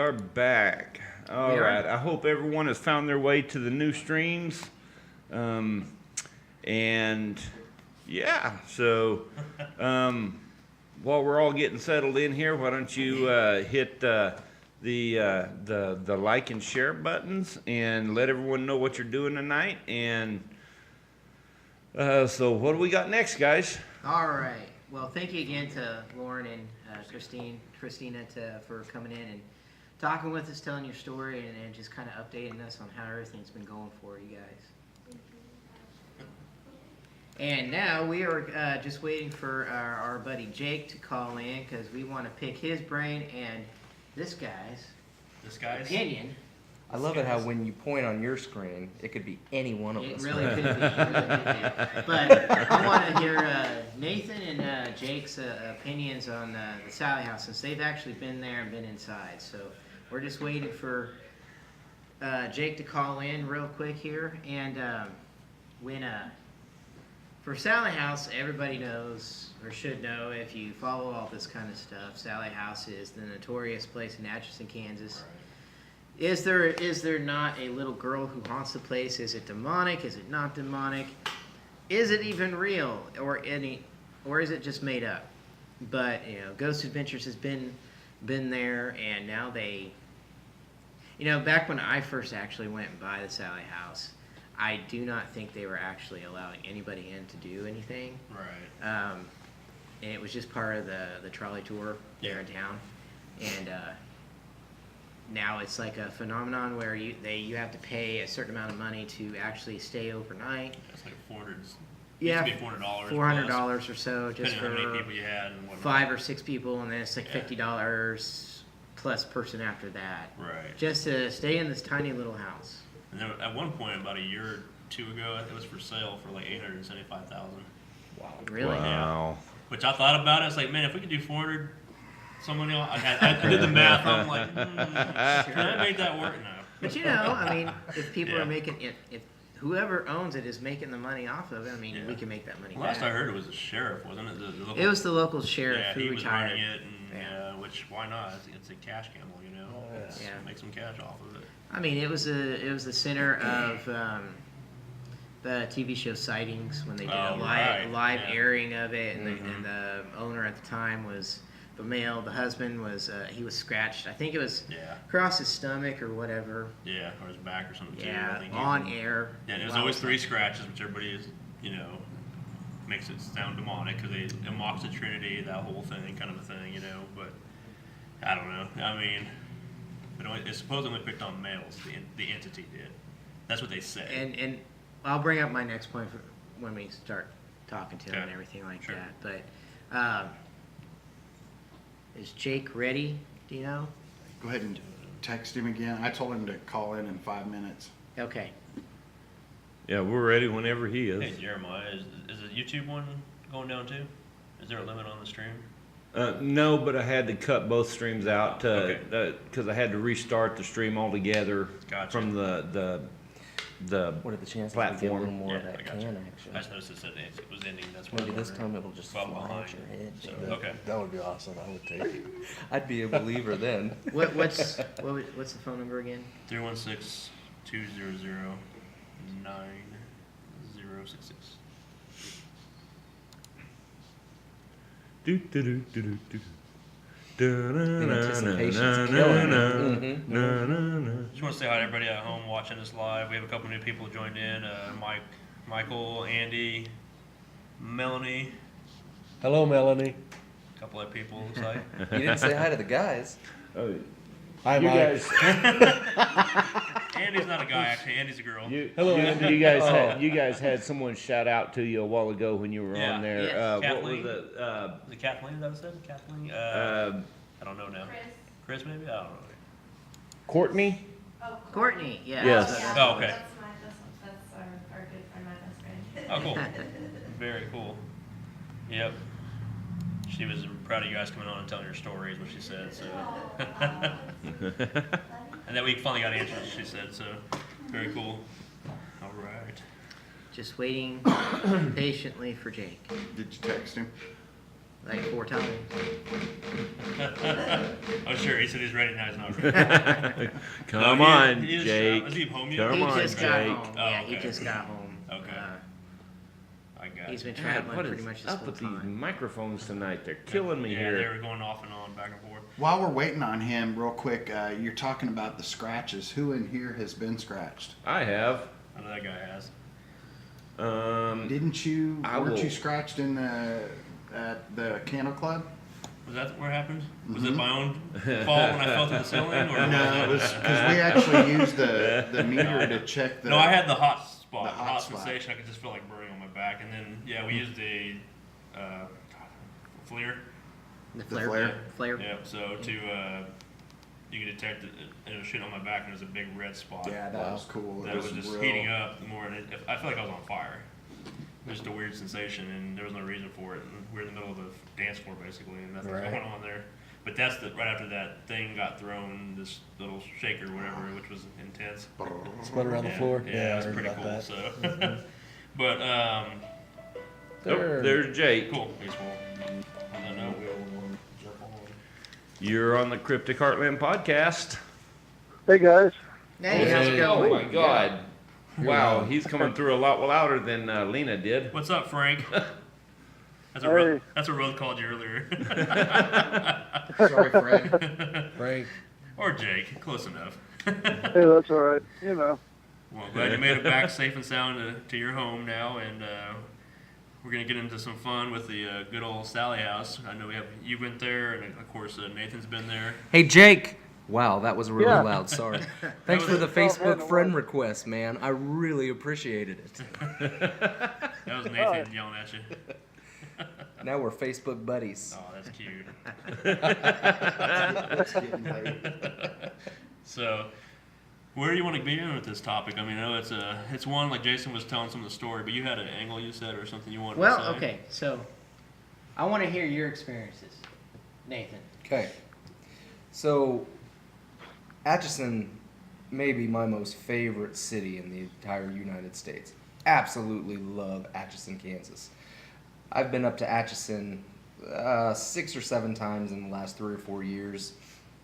are back. All right. I hope everyone has found their way to the new streams. And yeah, so while we're all getting settled in here, why don't you hit the like and share buttons and let everyone know what you're doing tonight. And so what do we got next, guys? All right. Well, thank you again to Lauren and Christina for coming in and talking with us, telling your story, and just kind of updating us on how everything's been going for you guys. And now we are just waiting for our buddy Jake to call in because we want to pick his brain and this guy's opinion. I love it how when you point on your screen, it could be any one of us. It really could be. But I want to hear Nathan and Jake's opinions on the Sally House, since they've actually been there and been inside. So we're just waiting for Jake to call in real quick here. And for Sally House, everybody knows, or should know, if you follow all this kind of stuff, Sally House is the notorious place in Atchison, Kansas. Right. Is there not a little girl who haunts the place? Is it demonic? Is it not demonic? Is it even real, or is it just made up? But Ghost Adventures has been there, and now they, back when I first actually went by the Sally House, I do not think they were actually allowing anybody in to do anything. Right. And it was just part of the trolley tour there in town, and now it's like a phenomenon where you have to pay a certain amount of money to actually stay overnight. It's like $400. Yeah, $400. $400 or so, just for how many people you had and whatnot. 5 or 6 people, and then it's like $50 plus person after that. Right. Just to stay in this tiny little house. And then at one point, about a year or two ago, it was for sale for like $875,000. Wow. Really? Wow. Yeah. Which I thought about it. It's like, man, if we could do 400. Someone else, I did the math. I'm like, can I make that work? No. But I mean, if people are making it, if whoever owns it is making the money off of it, I mean, we can make that money back. Last I heard, it was the sheriff, wasn't it? The local, it was the local sheriff who he retired. Was running it, and which why not? It's a cash gamble, Make some cash off of it. I mean, it was the center of the TV show Sightings when they did a live airing of it, and, and the owner at the time was. The male, the husband was, he was scratched. I think it was across his stomach or whatever. Yeah, or his back or something too. Yeah, on air. Yeah, and it was always 3 scratches, which everybody is, makes it sound demonic because it mocks the Trinity, that whole thing, kind of a thing, But I don't know. I mean, it supposedly picked on males. The entity did. That's what they say. And I'll bring up my next point when we start talking to him and everything like that. But. Is Jake ready? Do you know? Go ahead and text him again. I told him to call in 5 minutes. Okay. Yeah, we're ready whenever he is. Hey, Jeremiah, is the YouTube one going down too? Is there a limit on the stream? No, but I had to cut both streams out because I had to restart the stream altogether from the what are the chances platform. we get a little more of that can action? I just noticed it was ending. That's why maybe this time it'll just fly behind at your head. So, that would be awesome. I would take it. I'd be a believer then. What's the phone number again? 316-200-9066. Anticipation's killing it. Just want to say hi to everybody at home watching this live. We have a couple new people joined in. Michael, Andy, Melanie. Hello, Melanie. A couple of people, looks like. You didn't say hi to the guys. Oh, Hi, you Mike. guys. Andy's not a guy, actually. Andy's a girl. Hello, You guys had someone shout out to you a while ago when you were on there. Yes. What was Kathleen? it? Is it Kathleen that was said? Kathleen? I don't know now. Chris, maybe? I don't know. Courtney? Courtney. Yeah. Yes. Oh, okay. That's our good friend, my best friend. Oh, cool. Very cool. Yep. She was proud of you guys coming on and telling your stories, what she said. So, and then we finally got answers. She said so. Very cool. All right. Just waiting patiently for Jake. Did you text him? like 4 times. Oh, sure. He said he's ready now. He's not ready. Come No, on, he is, Jake. is he home yet? Come He on, just got Jake. home. Oh, Yeah, he okay. just got home. Okay. I got He's it. been God, traveling what pretty is much this up whole with these time. microphones tonight? They're killing me Yeah, they here. were going off and on, back and forth. While we're waiting on him, real quick, you're talking about the scratches. Who in here has been scratched? I have. I know that guy has. Didn't you? I Weren't will- you scratched in the at the Candle Club? Was that where it happened? Was it my own fault when I fell through the ceiling? Or No, it was because we actually used the meter to check the. No, I had the hot spot, The the hot hot spot. sensation. I could just feel like burning on my back. And then, yeah, we used a FLIR. The The flare. flare? Flare. Yeah, so you could detect it, and it was shooting on my back, and there was a big red spot. Yeah, that was cool. That was just heating up more, and I felt like I was on fire. It was just a weird sensation, and there was no reason for it. And we were in the middle of the dance floor, basically, and nothing was Right. going on there. But that's right after that thing got thrown, this little shaker, whatever, which was intense. Split around the Yeah, floor. Yeah, I it was heard pretty about cool. that. So, but Oh, there's Jake. cool. He's cool. On that note, we'll jump on. You're on the Cryptic Heartland podcast. Hey guys. Hey, how's it Oh going? my God. Wow, he's coming through a lot louder than Lena did. What's up, Frank? That's Hey. that's what Rose called you earlier. Sorry, Fred. Frank, Or Jake, close enough. Hey, that's all right. You know. Well, glad you made it back safe and sound to your home now, and we're gonna get into some fun with the good old Sally house. I know you went there, and of course Nathan's been there. Hey, Jake. Wow, that was really Yeah. loud. Sorry. Thanks for the man, Facebook no friend worries. request, man. I really appreciated it. That was Nathan yelling at you. Now we're Facebook buddies. Oh, that's cute. It's getting late. So, where do you want to begin with this topic? I mean, I know it's one like Jason was telling some of the story, but you had an angle you said or something you wanted to Well, say. okay, so I want to hear your experiences, Nathan. Okay. So, Atchison may be my most favorite city in the entire United States. Absolutely love Atchison, Kansas. I've been up to Atchison 6 or 7 times in the last 3 or 4 years,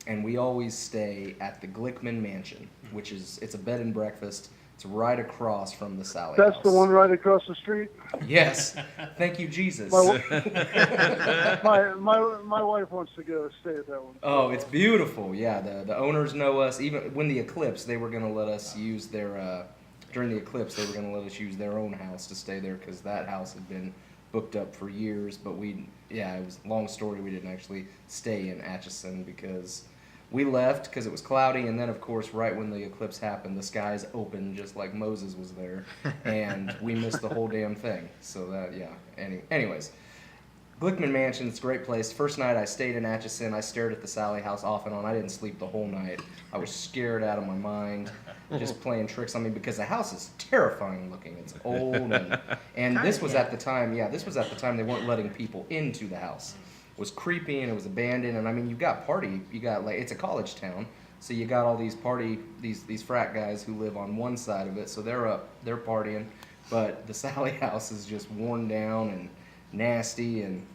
and we always stay at the Glickman Mansion, which it's a bed and breakfast. It's right across from the Sally That's House. the one right across the street. Yes. Thank you, Jesus. My wife wants to go stay at that one. Oh, it's beautiful. Yeah, the owners know us. Even when the eclipse, they were going to let us use their during the eclipse, they were going to let us use their own house to stay there because that house had been booked up for years. But it was a long story. We didn't actually stay in Atchison because we left because it was cloudy, and then of course, right when the eclipse happened, the skies opened just like Moses was there, and we missed the whole damn thing. So anyways. Glickman Mansion, it's a great place. First night I stayed in Atchison, I stared at the Sally house off and on. I didn't sleep the whole night. I was scared out of my mind, just playing tricks on me because the house is terrifying looking. It's old and this was at the time, they weren't letting people into the house. It was creepy and it was abandoned, and I mean, you got it's a college town, so you got all these these frat guys who live on one side of it, so they're partying, but the Sally house is just worn down and nasty, and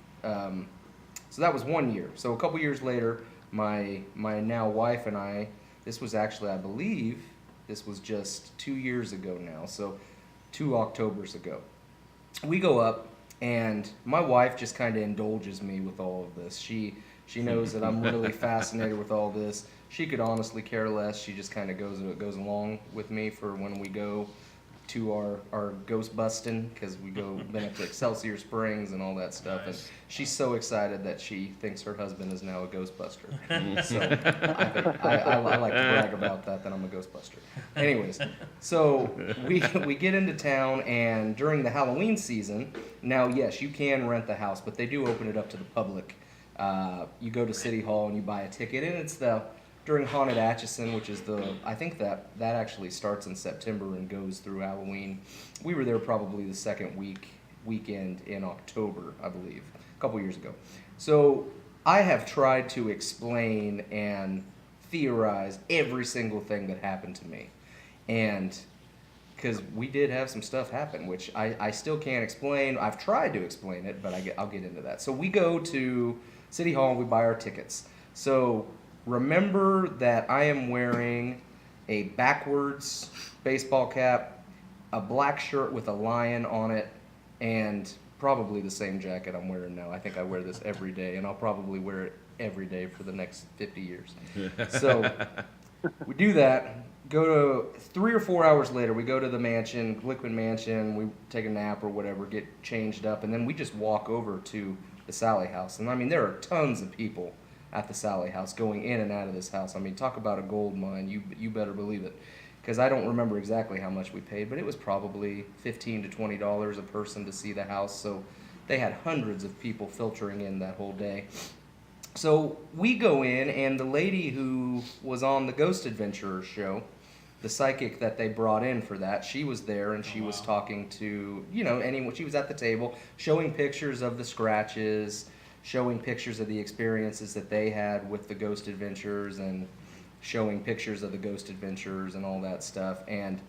so that was 1 year. So a couple years later, my now wife and I, this was actually, I believe, this was just 2 years ago now, so 2 Octobers ago. We go up, and my wife just kind of indulges me with all of this. She knows that I'm really fascinated with all this. She could honestly care less. She just kind of goes along with me for when we go to our ghost busting, because been up to Excelsior Springs and all that stuff. Nice. And she's so excited that she thinks her husband is now a ghostbuster. So I like to brag about that I'm a ghostbuster. Anyways, so we get into town, and during the Halloween season, now yes, you can rent the house, but they do open it up to the public. You go to City Hall and you buy a ticket, and it's during Haunted Atchison, which is I think that actually starts in September and goes through Halloween. We were there probably the second weekend in October, I believe, a couple years ago. So I have tried to explain and theorize every single thing that happened to me. And because we did have some stuff happen, which I still can't explain. I've tried to explain it, but I'll get into that. So we go to City Hall and we buy our tickets. So remember that I am wearing a backwards baseball cap, a black shirt with a lion on it, and probably the same jacket I'm wearing now. I think I wear this every day, and I'll probably wear it every day for the next 50 years. So we do that. Go to 3 or 4 hours later, we go to the mansion, Glickman Mansion, we take a nap or whatever, get changed up, and then we just walk over to the Sally House. And I mean, there are tons of people at the Sally House going in and out of this house. I mean, talk about a gold mine, you better believe it. Because I don't remember exactly how much we paid, but it was probably $15 to $20 a person to see the house. So they had hundreds of people filtering in that whole day. So we go in, and the lady who was on the Ghost Adventurers show, the psychic that they brought in for that, she was there, and she was talking to, anyone. She was at the table showing pictures of the scratches, showing pictures of the experiences that they had with the Ghost Adventurers, and showing pictures of the Ghost Adventurers and all that stuff. And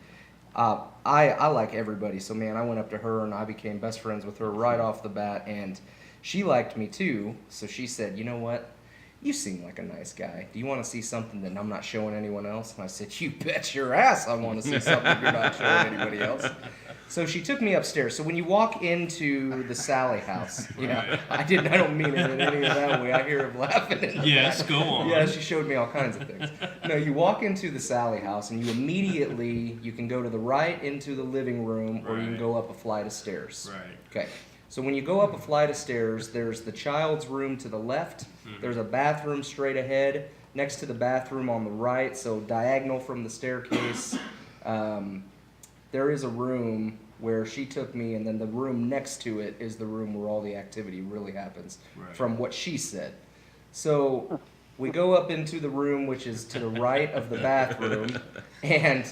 I like everybody, so man, I went up to her and I became best friends with her right off the bat, and she liked me too. So she said, "You know what? You seem like a nice guy. Do you want to see something that I'm not showing anyone else?" And I said, "You bet your ass I want to see something you're not showing anybody else." So she took me upstairs. So when you walk into the Sally House, I don't mean it in any of that way. I hear him laughing. Yes, go on. Yeah, she showed me all kinds of things. No, you walk into the Sally House, and you can go to the right into the living room, or you can go up a flight of stairs. Right. Okay. So when you go up a flight of stairs, there's the child's room to the left. There's a bathroom straight ahead. Next to the bathroom on the right, so diagonal from the staircase, there is a room where she took me, and then the room next to it is the room where all the activity really happens, from what she said. So we go up into the room, which is to the right of the bathroom, and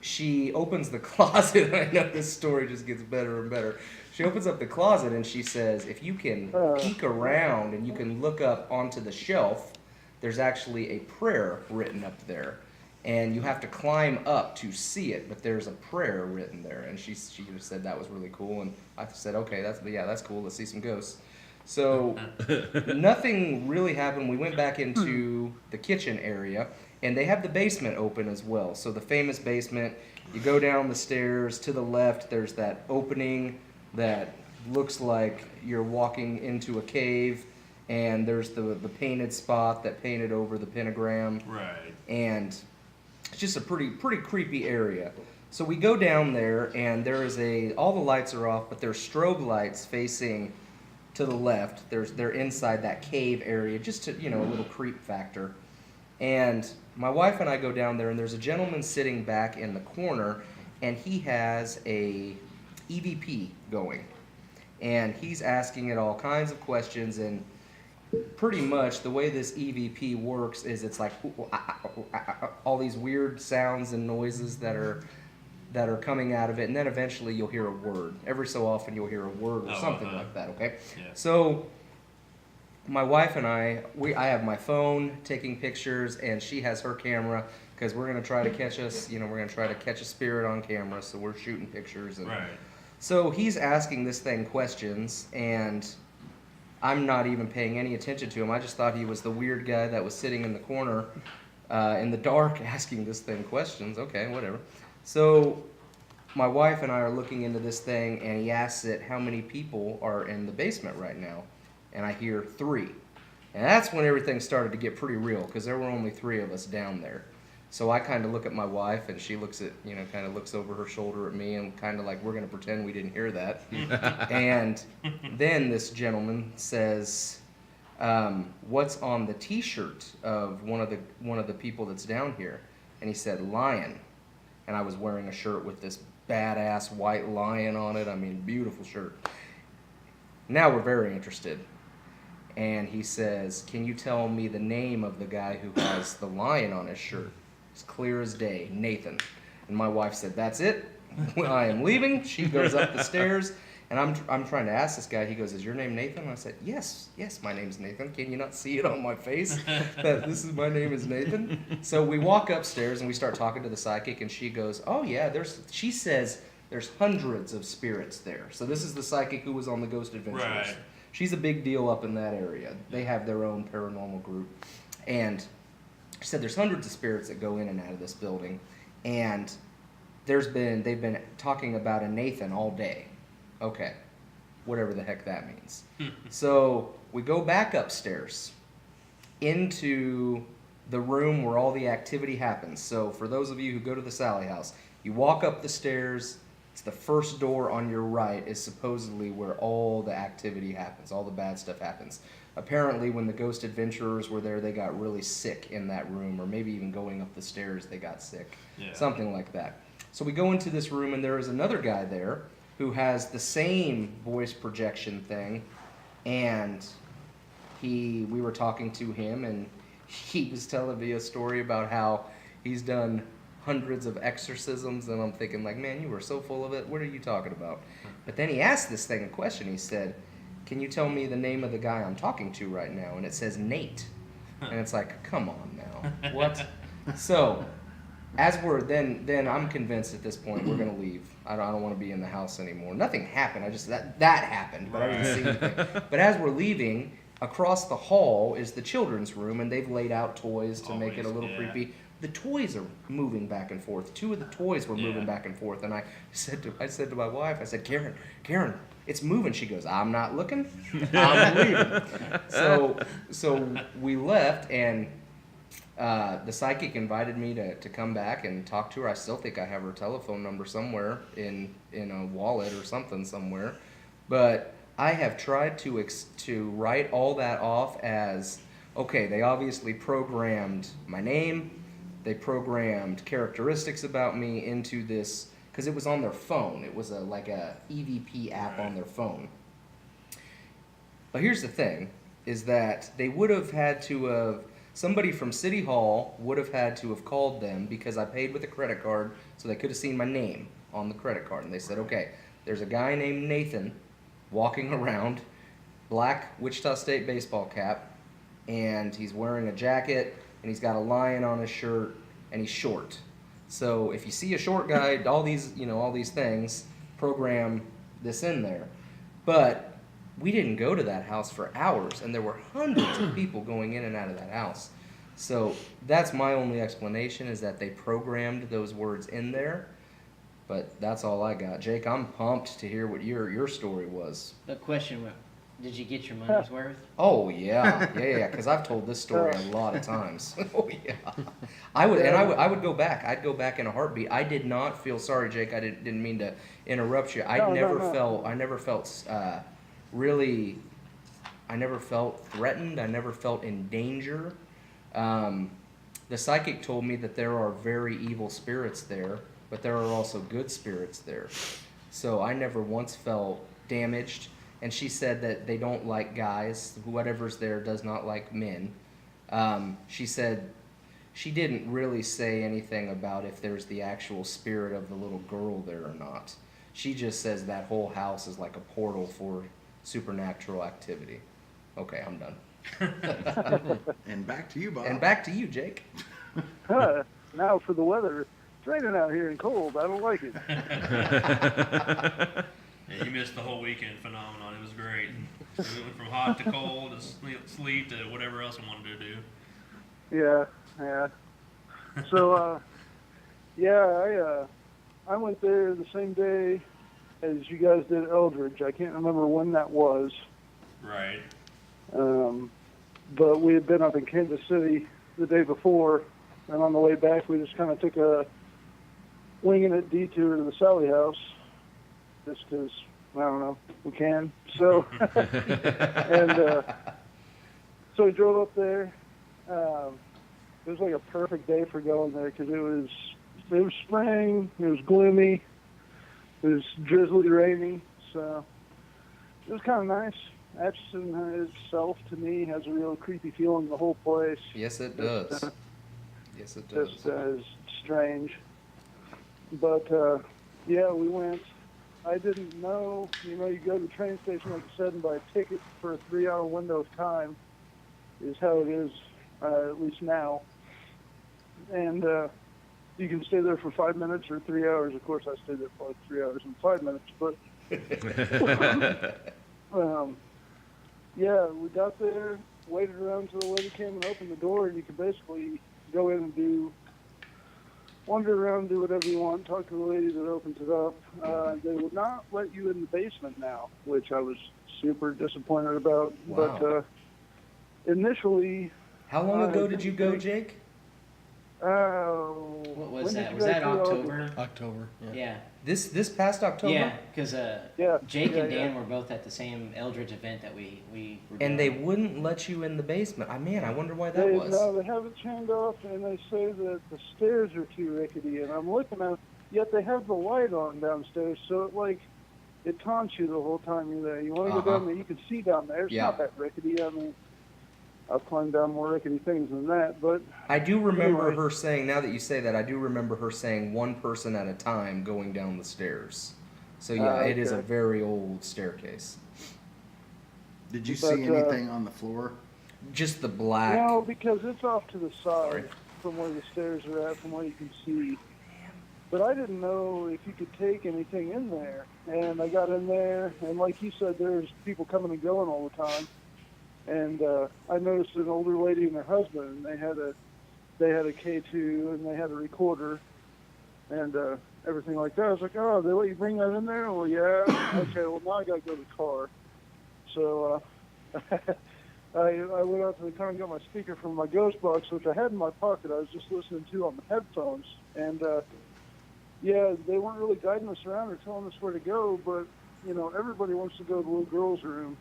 she opens the closet. I know this story just gets better and better. She opens up the closet and she says, if you can peek around and you can look up onto the shelf, there's actually a prayer written up there. And you have to climb up to see it, but there's a prayer written there. And she just said that was really cool. And I said, okay, that's cool. Let's see some ghosts. So nothing really happened. We went back into the kitchen area, and they have the basement open as well. So the famous basement, you go down the stairs to the left, there's that opening that looks like you're walking into a cave, and there's the painted spot that painted over the pentagram. Right. And it's just a pretty creepy area. So we go down there, and there is all the lights are off, but there's strobe lights facing to the left. They're inside that cave area, just to, a little creep factor. And my wife and I go down there, and there's a gentleman sitting back in the corner, and he has a EVP going. And he's asking it all kinds of questions, and pretty much the way this EVP works is it's like all these weird sounds and noises that are coming out of it, and then eventually you'll hear a word. Every so often you'll hear a word or something like that, okay? Yeah. So my wife and I have my phone taking pictures, and she has her camera, because we're going to try to catch us, we're going to try to catch a spirit on camera, so we're shooting pictures. And Right. so he's asking this thing questions, and I'm not even paying any attention to him. I just thought he was the weird guy that was sitting in the corner in the dark asking this thing questions. Okay, whatever. So my wife and I are looking into this thing, and he asks it, how many people are in the basement right now? And I hear 3. And that's when everything started to get pretty real, because there were only 3 of us down there. So I kind of look at my wife, and she looks at, kind of looks over her shoulder at me, and kind of like, we're going to pretend we didn't hear that. And then this gentleman says, what's on the T-shirt of one of the people that's down here? And he said, lion. And I was wearing a shirt with this badass white lion on it. I mean, beautiful shirt. Now we're very interested. And he says, can you tell me the name of the guy who has the lion on his shirt? It's clear as day, Nathan. And my wife said, that's it. I am leaving. She goes up the stairs, And I'm trying to ask this guy. He goes, "Is your name Nathan?" And I said, "Yes, my name's Nathan. Can you not see it on my face that my name is Nathan?" So we walk upstairs and we start talking to the psychic, and she goes, "Oh yeah, she says there's hundreds of spirits there." So this is the psychic who was on the Ghost Adventures. Right. She's a big deal up in that area. They have their own paranormal group, and she said there's hundreds of spirits that go in and out of this building, and they've been talking about a Nathan all day. Okay, whatever the heck that means. So we go back upstairs into the room where all the activity happens. So for those of you who go to the Sally house, you walk up the stairs. It's the first door on your right is supposedly where all the activity happens, all the bad stuff happens. Apparently, when the Ghost Adventurers were there, they got really sick in that room, or maybe even going up the stairs, they got sick. Yeah. Something like that. So we go into this room, and there is another guy there who has the same voice projection thing, and we were talking to him, and he was telling me a story about how he's done hundreds of exorcisms, and I'm thinking like, man, you were so full of it. What are you talking about? But then he asked this thing a question. He said, "Can you tell me the name of the guy I'm talking to right now?" And it says Nate. And it's like, come on now. What? So, as we're then I'm convinced at this point we're gonna leave. I don't want to be in the house anymore. Nothing happened. I just that happened, but I didn't see anything. But as we're leaving, across the hall is the children's room, and they've laid out toys to make it a little creepy. The toys are moving back and forth. Two of the toys were moving back and forth, and I said to my wife, I said, Karen, it's moving. She goes, "I'm not looking. I'm leaving." So we left, and the psychic invited me to come back and talk to her. I still think I have her telephone number somewhere in a wallet or something somewhere, but I have tried to write all that off as, okay, they obviously programmed my name. They programmed characteristics about me into this, because it was on their phone. It was like a EVP app on their phone. But here's the thing, is that they would have had to have, somebody from City Hall would have had to have called them, because I paid with a credit card, so they could have seen my name on the credit card. And they said, okay, there's a guy named Nathan walking around, black Wichita State baseball cap, and he's wearing a jacket, and he's got a lion on his shirt, and he's short. So if you see a short guy, all these things, program this in there. But we didn't go to that house for hours, and there were hundreds of people going in and out of that house. So that's my only explanation, is that they programmed those words in there. But that's all I got. Jake, I'm pumped to hear what your story was. The question, did you get your money's worth? Oh yeah, because I've told this story a lot of times. Oh yeah, I would go back. I'd go back in a heartbeat. I did not feel sorry, Jake. I didn't mean to interrupt you. I never felt really. I never felt threatened. I never felt in danger. The psychic told me that there are very evil spirits there, but there are also good spirits there. So I never once felt damaged. And she said that they don't like guys. Whatever's there does not like men. She said she didn't really say anything about if there's the actual spirit of the little girl there or not. She just says that whole house is like a portal for supernatural activity. Okay, I'm done. And back to you, Bob. And back to you, Jake. Now for the weather. It's raining out here and cold. I don't like it. Yeah, you missed the whole weekend phenomenon. It was great. We went from hot to cold to sleep to whatever else we wanted to do. Yeah. So, I went there the same day as you guys did Eldridge. I can't remember when that was. Right. But we had been up in Kansas City the day before, and on the way back we just kind of took a winging it detour to the Sally house. Just because, I don't know, we can. So, so we drove up there. It was like a perfect day for going there because it was spring, it was gloomy, it was drizzly, rainy. So it was kind of nice. Atchison itself, to me, has a real creepy feeling. The whole place. Yes, it does. Yes, it does. Just strange. But we went. I didn't know. You know, you go to the train station, like you said, and buy a ticket for a 3-hour window of time. Is how it is, at least now. And you can stay there for 5 minutes or 3 hours. Of course, I stayed there for like 3 hours and 5 minutes. But yeah, we got there, waited around until the lady came and opened the door, and you could basically go in and wander around, do whatever you want, talk to the lady that opens it up. They would not let you in the basement now, which I was super disappointed about. Wow. But initially, How long ago did you go, Jake? What was when that? did you Was that guys do all October? October. Yeah. Yeah. This past October? Yeah, because Yeah, Jake and yeah, Dan were both at the same Eldridge event that we were And they doing. wouldn't let you in the basement. I wonder why that They, was. no, they have it chained off, and they say that the stairs are too rickety. And I'm looking at, yet they have the light on downstairs, so it taunts you the whole time you're there. You want to go down there, you can see down there. It's Yeah. not that rickety. I mean, I've climbed down more rickety things than that, but I do remember Anyway. her saying, now that you say that, I do remember her saying one person at a time going down the stairs. So yeah, it is a okay. very old staircase. Did you But, see anything on the floor? Just the black. no, because it's off to the side Sorry. from where the stairs are at, from where you can see. But I didn't know if you could take anything in there. And I got in there, and like you said, there's people coming and going all the time. And I noticed an older lady and her husband, and they had a K2 and they had a recorder and everything like that. I was like, oh, they let you bring that in there? Well, yeah. Okay, well, now I got to go to the car. So I went out to the car and got my speaker from my Ghost Box, which I had in my pocket. I was just listening to on the headphones. And, yeah, they weren't really guiding us around or telling us where to go, but, you know, everybody wants to go to the little girl's room.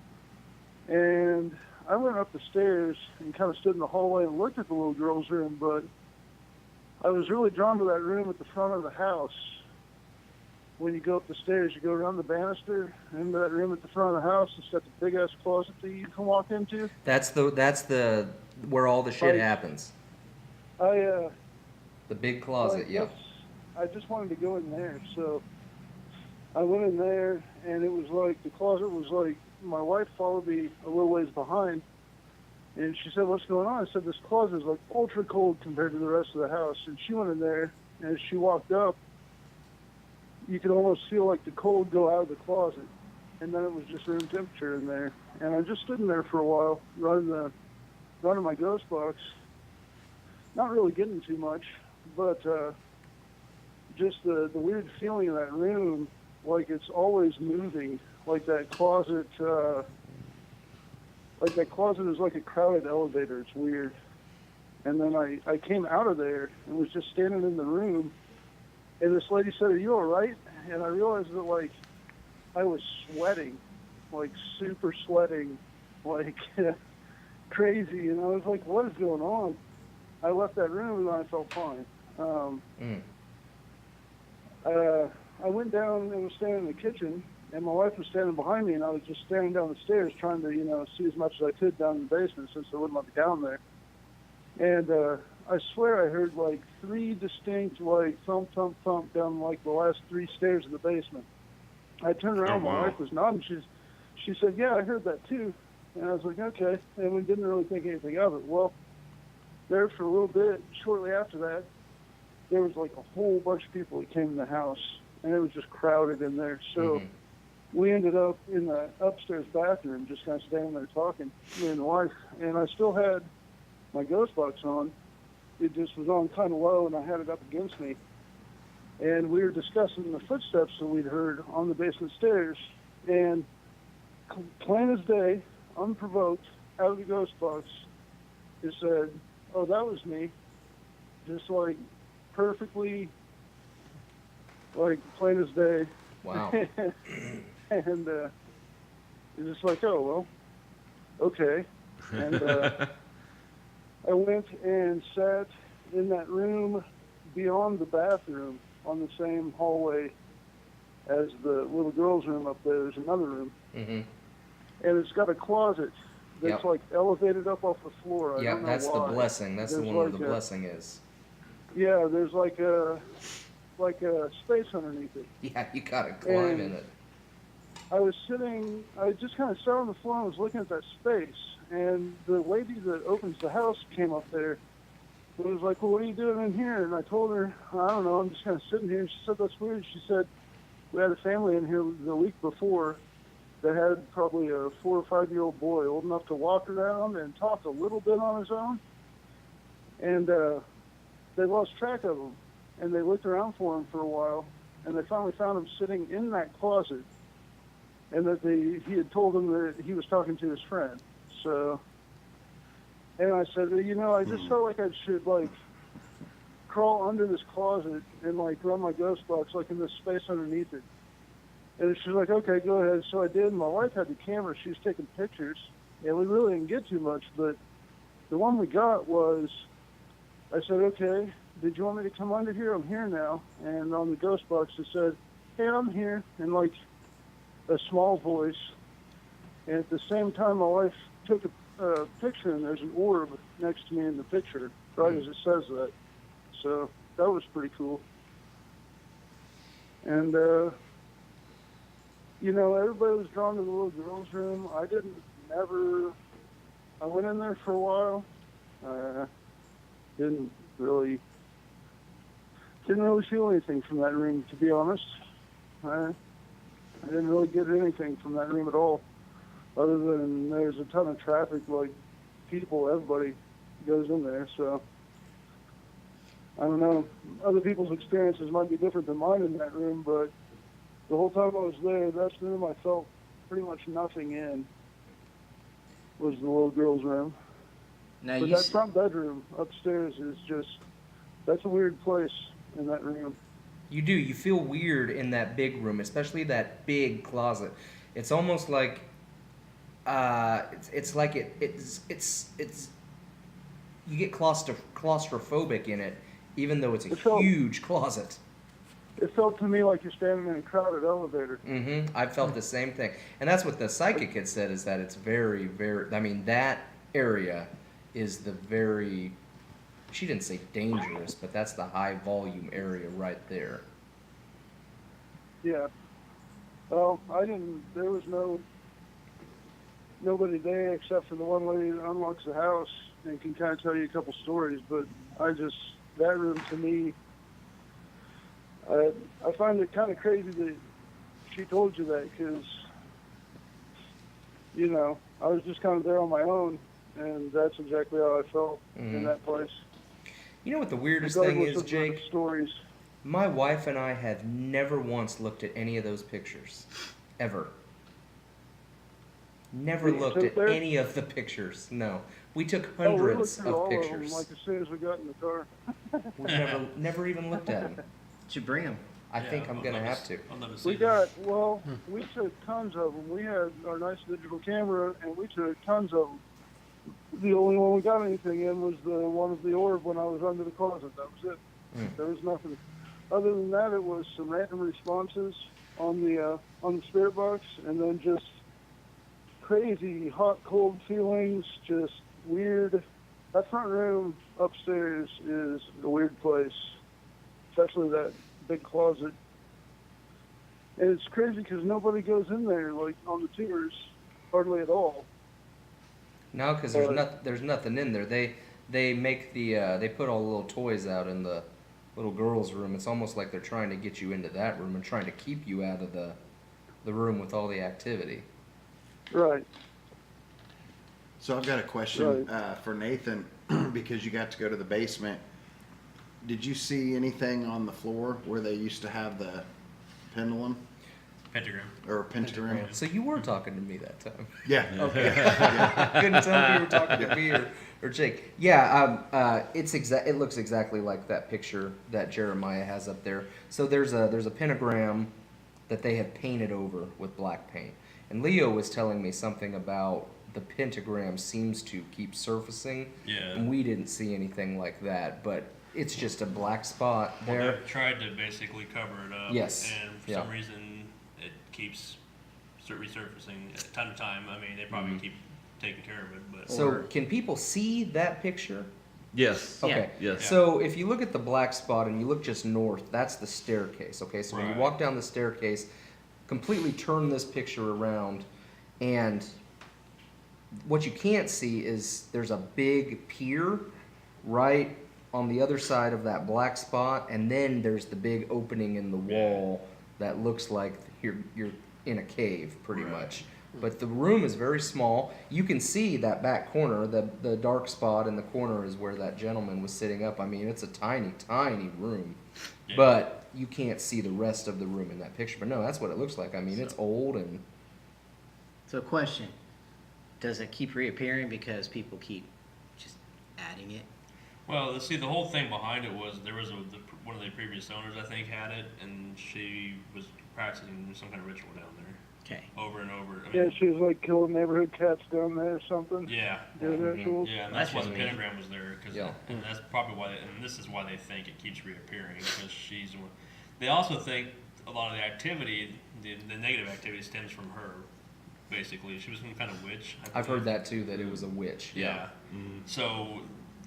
And I went up the stairs and kind of stood in the hallway and looked at the little girl's room, but I was really drawn to that room at the front of the house. When you go up the stairs, you go around the banister into that room at the front of the house. It's got the big ass closet that you can walk into. That's the where all the shit Right. happens. I The big closet, like, yeah. I just wanted to go in there, so I went in there, and it was like the closet was like my wife followed me a little ways behind, and she said, "What's going on?" I said, "This closet is like ultra cold compared to the rest of the house." And she went in there, and as she walked up, you could almost feel like the cold go out of the closet, and then it was just room temperature in there. And I just stood in there for a while, running my Ghost Box, not really getting too much, but just the weird feeling in that room, like it's always moving, like that closet is like a crowded elevator. It's weird. And then I came out of there and was just standing in the room, and this lady said, "Are you all right?" And I realized that, like, I was sweating, like super sweating, like crazy. And I was like, what is going on? I left that room and I felt fine. I went down and was standing in the kitchen, and my wife was standing behind me, and I was just staring down the stairs trying to, you know, see as much as I could down in the basement since they wouldn't let me down there. And I swear I heard like 3 distinct, like, thump, thump, thump down like the last 3 stairs of the basement. I turned around, Oh, wow. my wife was nodding. She said, "Yeah, I heard that too." And I was like, "Okay." And we didn't really think anything of it. Well, there for a little bit, shortly after that, there was like a whole bunch of people that came in the house, and it was just crowded in there. So we ended up in the upstairs bathroom, just kind of standing there talking, me and the wife. And I still had my Ghost Box on. It just was on kind of low, and I had it up against me. And we were discussing the footsteps that we'd heard on the basement stairs. And plain as day, unprovoked, out of the Ghost Box, it said, "Oh, that was me." Just like perfectly, like plain as day. Wow. And it's just like, "Oh, well, okay." And I went and sat in that room beyond the bathroom on the same hallway as the little girl's room up there. There's another room. And it's got a closet that's Yep. like elevated up off the floor. I Yeah, don't know that's why. the blessing. That's the There's one where the like a- blessing is. Yeah, there's like like a space underneath it. Yeah, you gotta climb in And it. I just kind of sat on the floor and was looking at that space. And the lady that opens the house came up there and was like, well, what are you doing in here? And I told her, I don't know, I'm just kind of sitting here. And she said, that's weird. She said, we had a family in here the week before that had probably a 4 or 5 year old boy old enough to walk around and talk a little bit on his own. And they lost track of him. And they looked around for him for a while. And they finally found him sitting in that closet. And that he had told them that he was talking to his friend. So, and I said, you know, I just felt like I should, like, crawl under this closet and, like, run my ghost box, like, in this space underneath it. And she's like, okay, go ahead. So I did. And my wife had the camera. She was taking pictures. And we really didn't get too much. But the one we got was, I said, okay, did you want me to come under here? I'm here now. And on the ghost box it said, hey, I'm here. And, like, a small voice. And at the same time, my wife took a picture, and there's an orb next to me in the picture, right as it says that. So that was pretty cool. And, you know, everybody was drawn to the little girl's room. I went in there for a while. Didn't really feel anything from that room, to be honest. I didn't really get anything from that room at all, other than there's a ton of traffic, like people, everybody goes in there, so I don't know. Other people's experiences might be different than mine in that room, but the whole time I was there, that's the room I felt pretty much nothing in, was the little girl's room. Now But you that front bedroom upstairs is that's a weird place in that room. You do. You feel weird in that big room, especially that big closet. It's almost like, it's like it's you get claustrophobic in it, even though it's a huge closet. It felt to me like you're standing in a crowded elevator. Mm-hmm. I felt the same thing, and that's what the psychic had said, is that it's very, very. I mean, that area is the very. She didn't say dangerous, but that's the high volume area right there. Yeah. Well, there was nobody there except for the one lady that unlocks the house and can kind of tell you a couple stories, but that room to me, I find it kind of crazy that she told you that, because, you know, I was just kind of there on my own, and that's exactly how I felt in that place. You know what the weirdest thing is, Regardless of the Jake? stories. My wife and I have never once looked at any of those pictures. Ever. Never You looked took at there? any of the pictures. No. We took We looked hundreds through of all pictures. of them, like as soon as we got in the car. We never even looked at them. should bring them. I think I'm gonna have to. I'll never see We took tons of them. We had our nice digital camera, and we took tons of them. The only one we got anything in was the one of the orb when I was under the closet. That was it. There was nothing. Other than that, it was some random responses on the spirit box, and then just crazy hot, cold feelings, just weird. That front room upstairs is a weird place, especially that big closet. And it's crazy because nobody goes in there, like, on the tours, hardly at all. No, because there's nothing in there. They make they put all the little toys out in the little girls' room. It's almost like they're trying to get you into that room and trying to keep you out of the room with all the activity. Right. So I've got a question for Nathan, because you got to go to the basement. Did you see anything on the floor where they used to have the pendulum Pentagram. or pentagram? So you were talking to me that time. Yeah. Okay. Yeah. Couldn't tell if you were talking to me or Jake. Yeah, it looks exactly like that picture that Jeremiah has up there. So there's a pentagram that they have painted over with black paint. And Leo was telling me something about the pentagram seems to keep surfacing. Yeah. And we didn't see anything like that, but it's just a black spot Well, there. they've tried to basically cover it up. Yes. And for some reason, it keeps resurfacing time to time. I mean, they probably keep taking care of it, but. So can people see that picture? Yes. Okay. Yes. So if you look at the black spot and you look just north, that's the staircase. Okay. So when you Right. walk down the staircase, completely turn this picture around, and what you can't see is there's a big pier right on the other side of that black spot, and then there's the big opening in the wall that looks like you're in a cave, pretty Right. much. But the room is very small. You can see that back corner, the dark spot in the corner is where that gentleman was sitting up. I mean, it's a tiny, tiny room, Yeah. but you can't see the rest of the room in that picture. But no, that's what it looks like. I mean, it's old and So question, does it keep reappearing because people keep just adding it? Well, see, the whole thing behind it was there was one of the previous owners, I think, had it, and she was practicing some kind of ritual down there Okay. over and over. I Yeah, mean, she was like killing neighborhood cats down there or something. yeah, Doing rituals. yeah, and That's that's why just the me. pentagram was there, cause Yeah. and that's probably why, and this is why they think it keeps reappearing, because she's one. They also think a lot of the activity, the negative activity, stems from her. Basically, she was some kind of witch. I I've heard believe. that too, that it was a witch. Yeah. So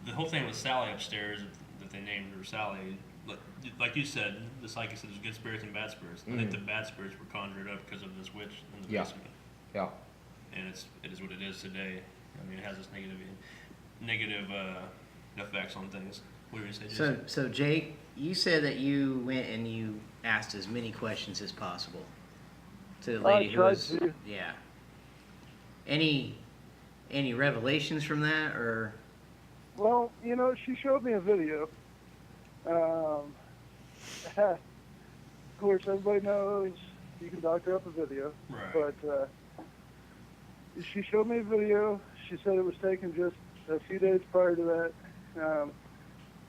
the whole thing with Sally upstairs, that they named her Sally, like you said, the psychic said there's good spirits and bad spirits. I think the bad spirits were conjured up because of this witch in the Yeah. basement, Yeah. and it is what it is today. I mean, it has its negative effects on things. What were you saying? So Jake, you said that you went and you asked as many questions as possible to the lady who tried was, to. yeah. Any revelations from that, or? Well, you know, she showed me a video. Of course, everybody knows you can doctor up a video, Right. but she showed me a video. She said it was taken just a few days prior to that.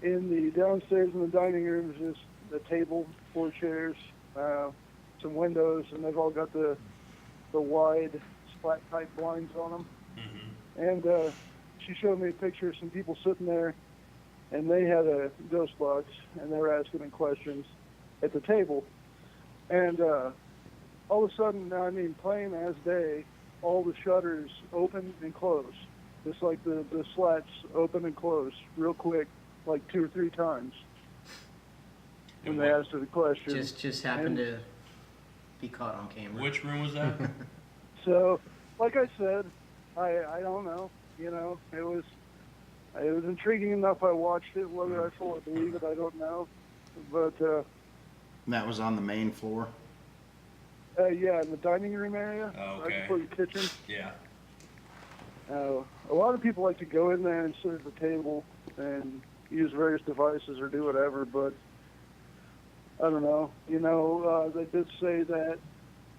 In the downstairs in the dining room is just a table, 4 chairs, some windows, and they've all got the wide splat type blinds on them. Mm-hmm. And she showed me a picture of some people sitting there, and they had a ghost box, and they were asking them questions at the table. And all of a sudden, I mean, plain as day, all the shutters open and close. Just like the slats open and close real quick, like 2 or 3 times when they asked her the question. Just happened to be caught on camera. Which room was that? So, like I said, I don't know. You know, it was intriguing enough. I watched it. Whether I fully believe it, I don't know. But And that was on the main floor. yeah, in the dining room area, Oh, right okay. before the kitchen. Yeah. A lot of people like to go in there and sit at the table and use various devices or do whatever, but I don't know. You know, they did say that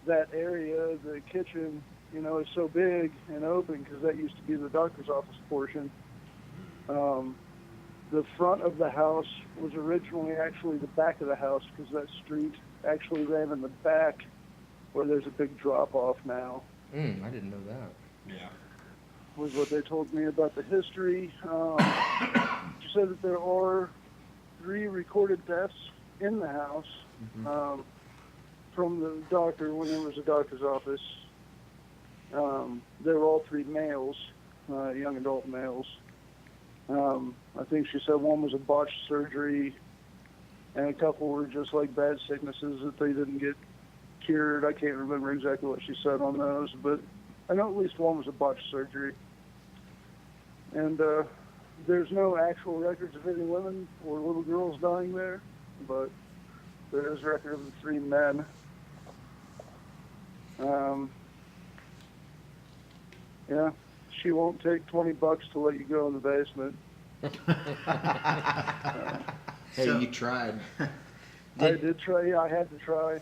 that area, the kitchen, you know, is so big and open because that used to be the doctor's office portion. The front of the house was originally actually the back of the house because that street actually ran in the back where there's a big drop off now. I didn't know that. Yeah. Was what they told me about the history. She said that there are 3 recorded deaths in the house from the doctor when there was a doctor's office. They were all 3 males, young adult males. I think she said one was a botched surgery, and a couple were just like bad sicknesses that they didn't get cured. I can't remember exactly what she said on those, but I know at least one was a botched surgery. And there's no actual records of any women or little girls dying there, but there is record of the 3 men. Yeah, she won't take $20 to let you go in the basement. Hey, So- you tried. I did try. Yeah, I had to try.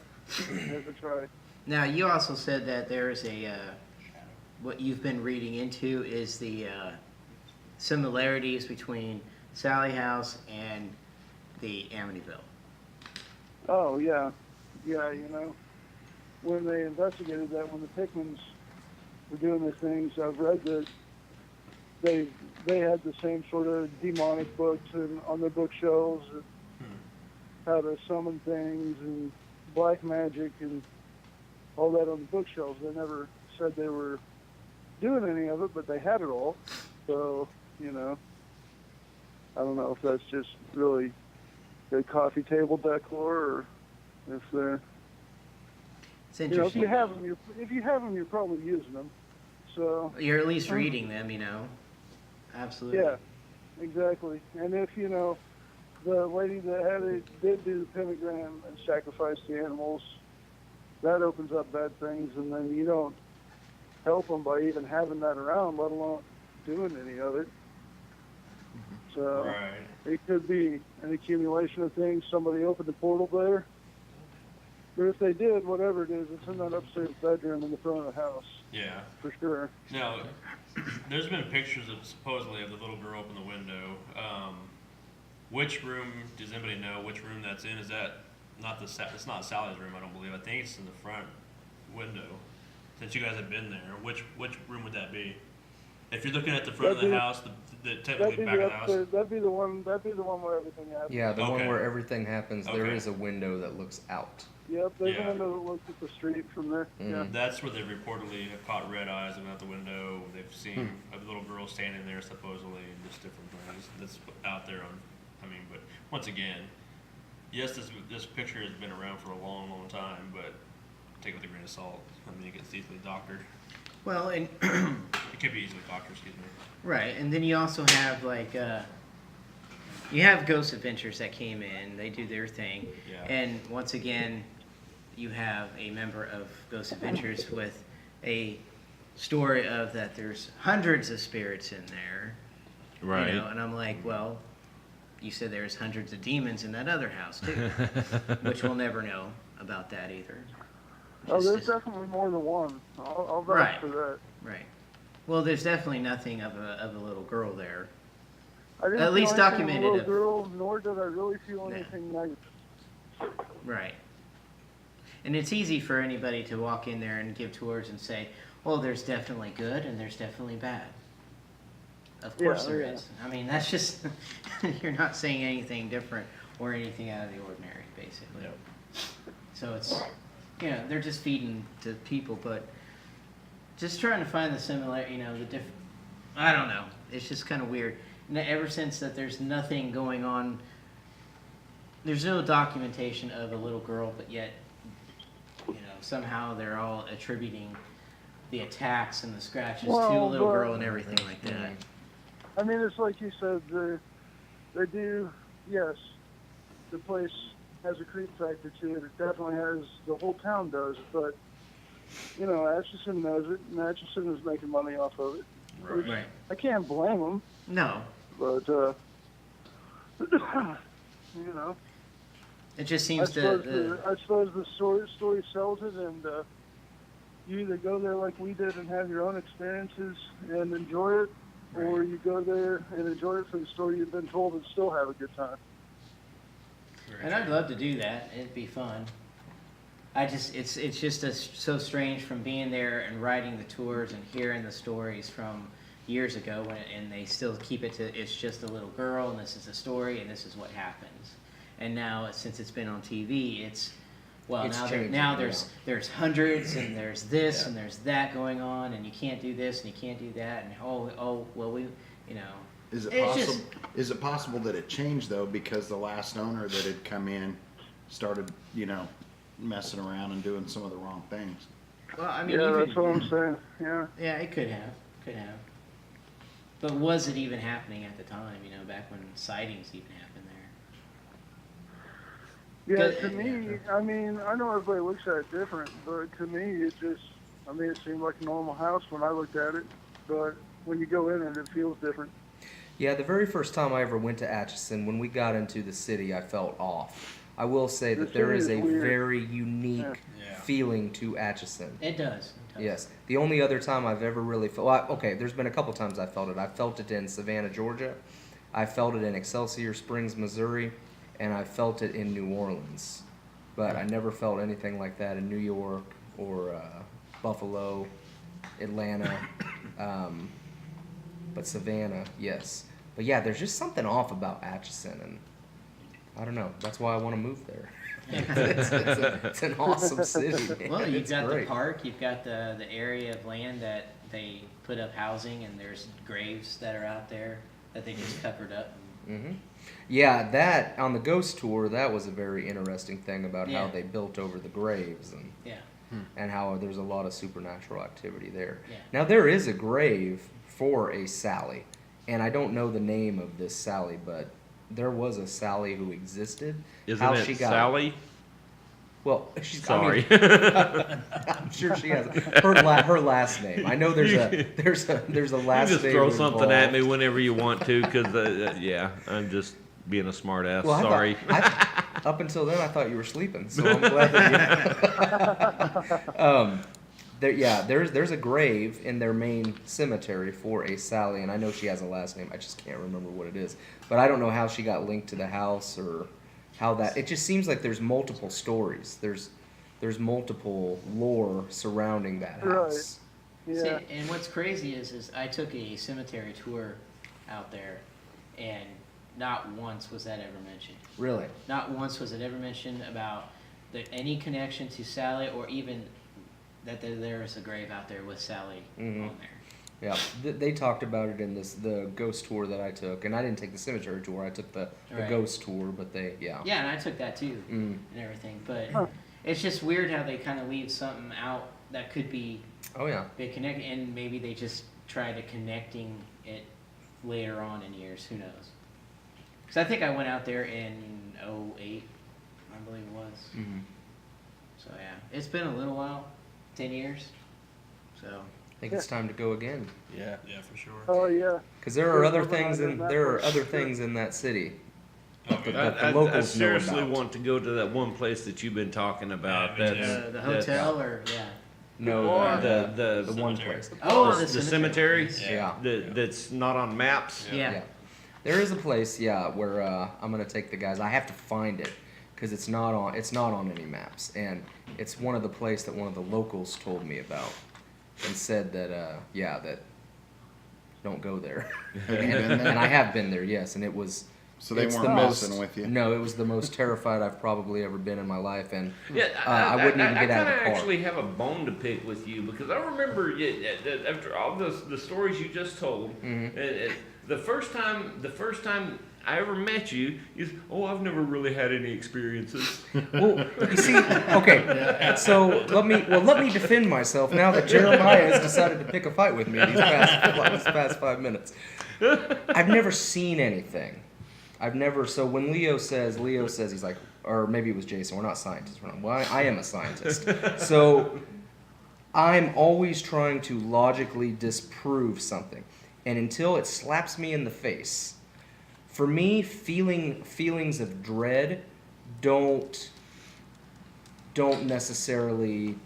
Now, you also said that there is what you've been reading into is the similarities between Sally House and the Amityville. Oh yeah, yeah. You know, when they investigated that, when the Pickmans were doing their things, I've read that they had the same sort of demonic books and on their bookshelves, and how to summon things and black magic and all that on the bookshelves. They never said they were doing any of it, but they had it all. So, you know, I don't know if that's just really good coffee table decor, or if they're, It's if interesting. you have them, you're probably using them. So You're at least reading them, Absolutely. yeah, exactly. And if the lady that had it did do the pentagram and sacrifice the animals, that opens up bad things, and then you don't help them by even having that around, let alone doing any of it. So Right. it could be an accumulation of things. Somebody opened the portal there. But if they did, whatever it is, it's in that upstairs bedroom in the front of the house, Yeah. for sure. Now, there's been pictures of supposedly of the little girl open the window. Which room does anybody know? Which room that's in? Is that not it's not Sally's room? I don't believe. I think it's in the front window. Since you guys have been there, which room would that be? If you're looking at the front of the house, the That'd technically be back the of the house. upstairs. That'd be the one. That'd be the one where everything happens. Yeah, the one Okay. where everything happens, there Okay. is a window that looks out. Yep, there's Yeah. a window that looks at the street from there. Yeah. That's where they reportedly have caught red eyes out the window. They've seen a little girl standing there supposedly, and just different things that's out there on. I mean, but once again, yes, this picture has been around for a long, long time, but take it with a grain of salt. I mean, it gets easily doctored. Well, and It could be easily doctored, excuse me. right, and then you also have you have Ghost Adventures that came in. They do their thing, Yeah. and once again, you have a member of Ghost Adventures with a story of that there's hundreds of spirits in there. Right. And I'm like, well, you said there's hundreds of demons in that other house too, which we'll never know about that either. Oh, Just- there's definitely more than one. I'll vouch Right. for that. right. Well, there's definitely nothing of a little girl there. I didn't At feel least anything of a documented little of- girl, nor did I really feel Yeah. anything negative. Right. And it's easy for anybody to walk in there and give tours and say, well, there's definitely good and there's definitely bad. Of course Yeah, there yeah. is. I mean, that's just, you're not saying anything different or anything out of the ordinary, basically. Yep. So it's, they're just feeding to people, but just trying to find the similar, the different, I don't know. It's just kind of weird. And ever since that there's nothing going on, there's no documentation of a little girl, but yet, somehow they're all attributing the attacks and the scratches to a Well, little but- girl and everything like that. I mean, it's like you said, they do, yes, the place has a creep factor to it. It definitely has, the whole town does, but, Atchison knows it, and Atchison is making money off of it. Right. Right. I can't blame them, No, but, it just I seems suppose the story sells it, and you either go there like we did and have your own experiences and enjoy it, or you go there and enjoy it for the story you've been told and still have a good time. and I'd love to do that. It'd be fun. It's just so strange from being there and writing the tours and hearing the stories from years ago, and they still keep it to it's just a little girl and this is a story and this is what happens. And now since it's been on TV, it's changing, there's hundreds and there's this Yeah. and there's that going on and you can't do this and you can't do that and Is it It's possible? just- Is it possible that it changed though because the last owner that had come in started, messing around and doing some of the wrong things? well, I mean, Yeah, even, that's what I'm saying. Yeah. yeah, it could have. But was it even happening at the time, back when sightings even happened there? Yeah, Good- to me, I mean, I know everybody looks at it different, but to me, it seemed like a normal house when I looked at it. But when you go in it feels different. Yeah, the very first time I ever went to Atchison, when we got into the city, I felt off. I will say The that there is city a is weird. very unique Yeah. feeling to Atchison. It does. Yes. The only other time I've ever really felt, okay, there's been a couple times I felt it. I felt it in Savannah, Georgia. I felt it in Excelsior Springs, Missouri. And I felt it in New Orleans. But I never felt anything like that in New York or Buffalo, Atlanta. But Savannah, yes. But yeah, there's just something off about Atchison. And I don't know. That's why I want to move there. It's an awesome city. Man. Well, you've It's got great. the park, you've got the area of land that they put up housing, and there's graves that are out there that they just covered up and Yeah, that on the ghost tour, that was a very interesting thing about how Yeah. they built over the graves Yeah. and how there's a lot of supernatural activity there. Yeah. Now there is a grave for a Sally, and I don't know the name of this Sally, but there was a Sally who existed. Isn't How it she got Sally? Well, she's Sorry. I mean, I'm sure she has her last name. I know there's a You last just name throw something at me involved. whenever you want to, because yeah, I'm just being a smart ass. Well, Sorry. Up until then, I thought you were sleeping, so I'm glad that you. There's a grave in their main cemetery for a Sally, and I know she has a last name. I just can't remember what it is, but I don't know how she got linked to the house or how that. It just seems like there's multiple stories. There's multiple lore surrounding that house. Yeah. See, and what's crazy is I took a cemetery tour out there, and not once was that ever mentioned. Really? Not once was it ever mentioned about any connection to Sally, or even that there is a grave out there with Sally Mhm. on there. Yeah, they talked about it in the ghost tour that I took, and I didn't take the cemetery tour. I took the Right. ghost tour, but yeah. Yeah, and I took that too, Mm. and everything. But it's just weird how they kind of leave something out that could be Oh yeah. they connect, and maybe they just try to connecting it later on in years. Who knows? Because I think I went out there in '08, I believe it was. Mm-hmm. So yeah, it's been a little while, 10 years. So I think it's time to go again. Yeah. Yeah, for sure. Oh yeah. Because there are other Yeah, things in that there are was- other things in that city. Oh, But yeah. the I locals know seriously about. want to go to that one place that you've been talking about. Yeah, me too. That's the hotel, or yeah. No, Or the one cemetery. place. Oh, the cemetery. Yeah. That's not on maps. Yeah. Yeah. There is a place, where I'm gonna take the guys. I have to find it because it's not on any maps, and it's one of the place that one of the locals told me about, and said that that don't go there. Have you been And I there? have been there, yes, and it was. So they it's weren't the messing most- with you? No, it was the most terrified I've probably ever been in my life, and Yeah, I wouldn't even get out of the kinda car. actually have a bone to pick with you, because I remember after all the stories you just told, Mhm. the first time I ever met you, you said, "Oh, I've never really had any experiences." Well, you see, okay, so let me defend myself now that Jeremiah has decided to pick a fight with me these past 5 minutes. I've never seen anything. So when Leo says he's like, or maybe it was Jason. We're not scientists. Well, I am a scientist. So I'm always trying to logically disprove something, and until it slaps me in the face. For me, feelings of dread don't necessarily.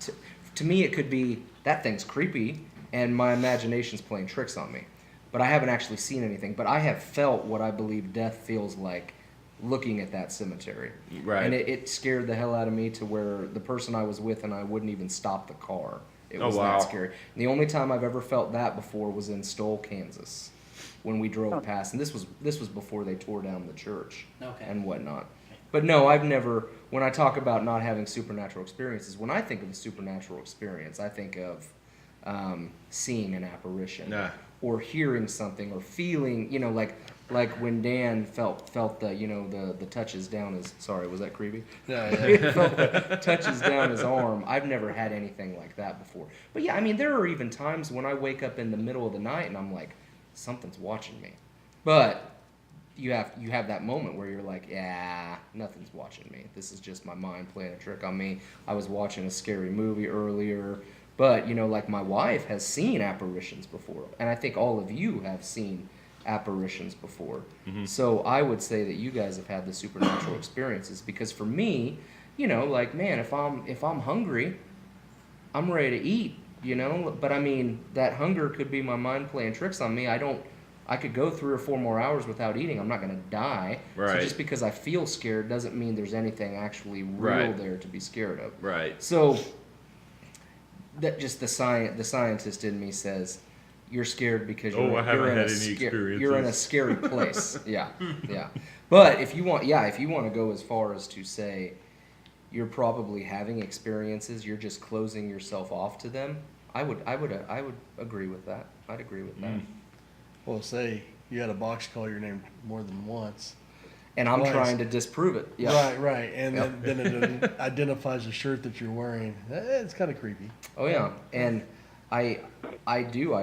To me, it could be that thing's creepy, and my imagination's playing tricks on me. But I haven't actually seen anything. But I have felt what I believe death feels like, looking at that cemetery. Right. And it scared the hell out of me to where the person I was with and I wouldn't even stop the car. It Oh, was wow. that scary. And the only time I've ever felt that before was in Stoll, Kansas, when we drove past, and this was before they tore down the church Okay. and whatnot. But no, I've never. When I talk about not having supernatural experiences, when I think of a supernatural experience, I think of seeing an apparition, Nah. or hearing something, or feeling. Like when Dan felt the the touches down his. Sorry, was that creepy? Yeah. Felt the touches down his arm. I've never had anything like that before. But yeah, I mean, there are even times when I wake up in the middle of the night and I'm like, something's watching me. But you have that moment where you're like, yeah, nothing's watching me. This is just my mind playing a trick on me. I was watching a scary movie earlier. But, like my wife has seen apparitions before. And I think all of you have seen apparitions before. Mm-hmm. So I would say that you guys have had the supernatural experiences. Because for me, like, man, if I'm hungry, I'm ready to eat, But I mean, that hunger could be my mind playing tricks on me. I could go 3 or 4 more hours without eating. I'm not going to die. Right. So just because I feel scared doesn't mean there's anything actually real Right. there to be scared of. Right. So that just the scientist in me says you're scared because Oh, I haven't had any you're in a experiences. scary place. yeah. But if you want to go as far as to say you're probably having experiences, you're just closing yourself off to them. I would agree with that. I'd agree with that. Well, say, you had a box call your name more than once. And I'm Twice. trying to disprove it. Yeah. Right. And then it identifies the shirt that you're wearing. It's kind of creepy. Oh yeah. And I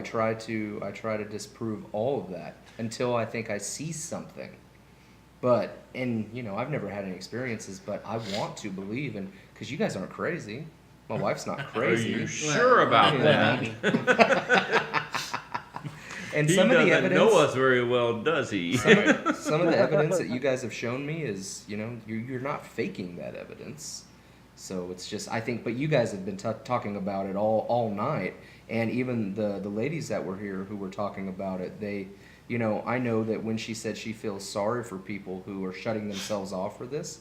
try to disprove all of that until I think I see something. But and I've never had any experiences, but I want to believe, and because you guys aren't crazy, my wife's not Are crazy. you sure about that? Maybe. And He some of the doesn't evidence, know us very well, does he? some of the evidence that you guys have shown me is, you're not faking that evidence. So it's just, I think, but you guys have been talking about it all night, and even the ladies that were here who were talking about it, they, I know that when she said she feels sorry for people who are shutting themselves off for this,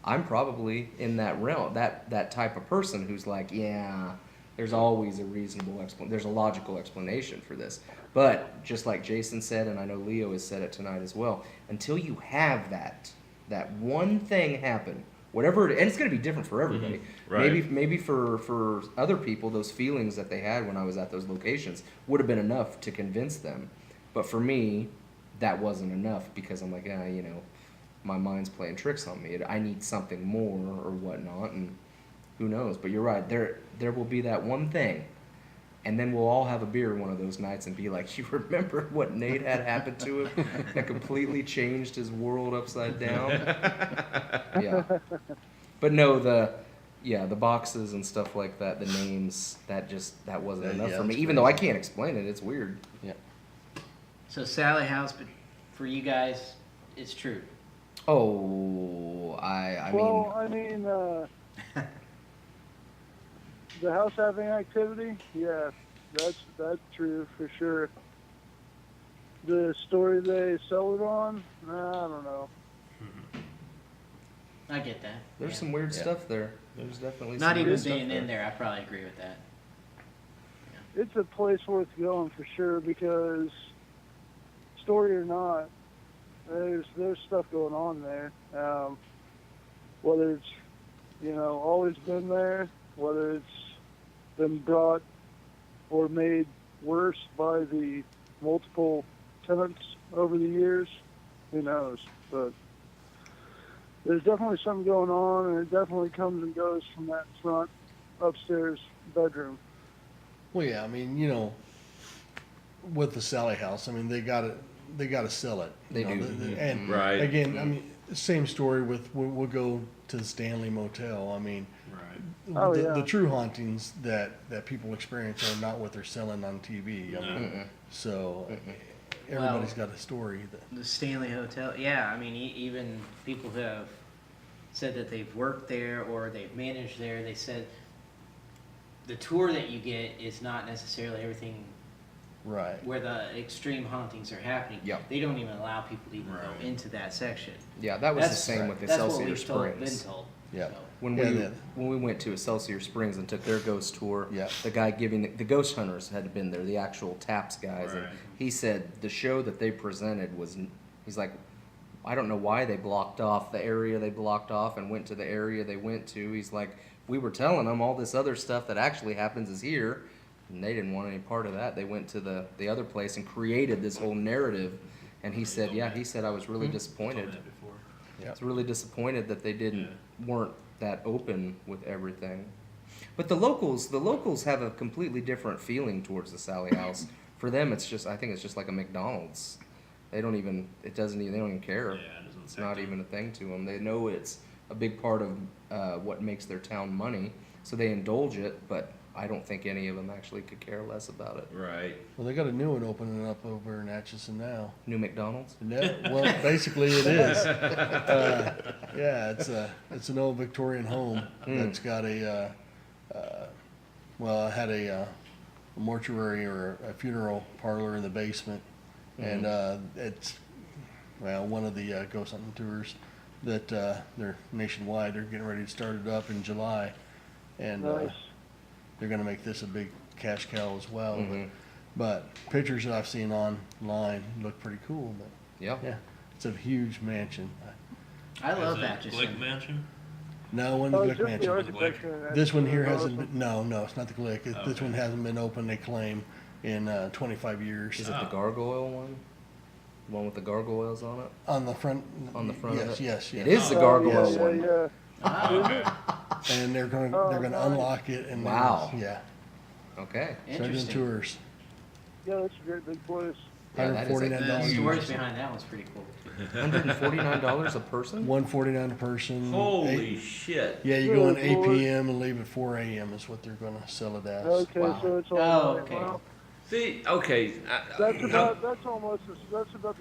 I'm probably in that realm, that type of person who's like, yeah, there's always a reasonable there's a logical explanation for this. But just like Jason said, and I know Leo has said it tonight as well, until you have that one thing happen, whatever, and it's going to be different for everybody. Right. Maybe for other people, those feelings that they had when I was at those locations would have been enough to convince them. But for me, that wasn't enough because I'm like, my mind's playing tricks on me. I need something more or whatnot, and who knows? But you're right. There will be that one thing, and then we'll all have a beer one of those nights and be like, you remember what Nate had happen to him that completely changed his world upside down? Yeah. But no, the boxes and stuff like that, the names, that wasn't enough yeah, for me. that's Even though I crazy. can't explain it, it's weird. Yeah. So Sally House, but for you guys, it's true. Oh, I mean, the house having activity, yeah, that's true for sure. The story they sell it on, I don't know. I get that. There's Yeah. some weird stuff there. There's definitely Not some even weird stuff being in there, I probably agree with that. It's a place worth going for sure because, story or not, there's stuff going on there. Whether it's always been there, whether it's been brought or made worse by the multiple tenants over the years, who knows? But there's definitely something going on, and it definitely comes and goes from that front upstairs bedroom. Well, yeah, I mean, with the Sally House, I mean, they got to sell it. They do. And Right. again, I mean, same story with we'll go to the Stanley Motel. I mean, Right. Oh, the yeah. true hauntings that people experience are not what they're selling on TV. I mean, so everybody's got a story. The Stanley Hotel, yeah, I mean, even people who have said that they've worked there or they've managed there, they said the tour that you get is not necessarily everything Right. where the extreme hauntings are happening. Yeah. They don't even allow people to even Right. go into that section. Yeah, that was the same with That's what Excelsior we've been Springs. told. Yeah. So, When Yeah, we went to Excelsior Springs and took their ghost tour, Yeah. the guy giving the ghost hunters had been there, the actual taps guys, and Right. he said the show that they presented was, he's like, I don't know why they blocked off the area they blocked off and went to the area they went to. He's like, we were telling them all this other stuff that actually happens is here, and they didn't want any part of that. They went to the other place and created this whole narrative. And he said, yeah, he said I was really disappointed. Told me that before. I was really disappointed that they weren't that open with everything. But the locals have a completely different feeling towards the Sally House. For them, I think it's just like a McDonald's. They don't even care. Yeah, it doesn't It's not even a thing to them. They know it's a big part of what makes their town money, so they indulge it, but I don't think any of them actually could care less about it. Right. Well, they got a new one opening up over in Atchison now. New McDonald's? No, well, basically it is. Yeah, it's an old Victorian home that's got it had a mortuary or a funeral parlor in the basement, and it's one of the ghost hunting tours that they're nationwide. They're getting ready to start it up in July, and Nice. they're going to make this a big cash cow as well. Mhm. But pictures that I've seen online look pretty cool. But Yeah. yeah, it's a huge mansion. I love Is it that. Just Glick Mansion? No one, Oh, the it's Glick just the mansion. architecture. This one here hasn't Awesome. been, no, it's not the Glick. This one hasn't been open, they claim, in 25 years. Is it the Oh. gargoyle one? The one with the gargoyles on it? On the front. On the front yes, of it? Yes, yes. It is the Oh, gargoyle yeah, one. yeah. Oh, okay. And they're going Oh, to nice. unlock it and then- Wow. yeah. Okay. So they're doing Interesting. tours. Yeah, that's a great big place. Yeah, that is a $149 The a storage person. behind that one's pretty cool. $149 a person? $149 a person. Holy shit. Yeah, you go in Good 8 Lord. p.m. and leave at 4 a.m. is what they're going to sell it as. Okay, Wow. so it's all Oh, night. okay. Wow. See, okay. That's about the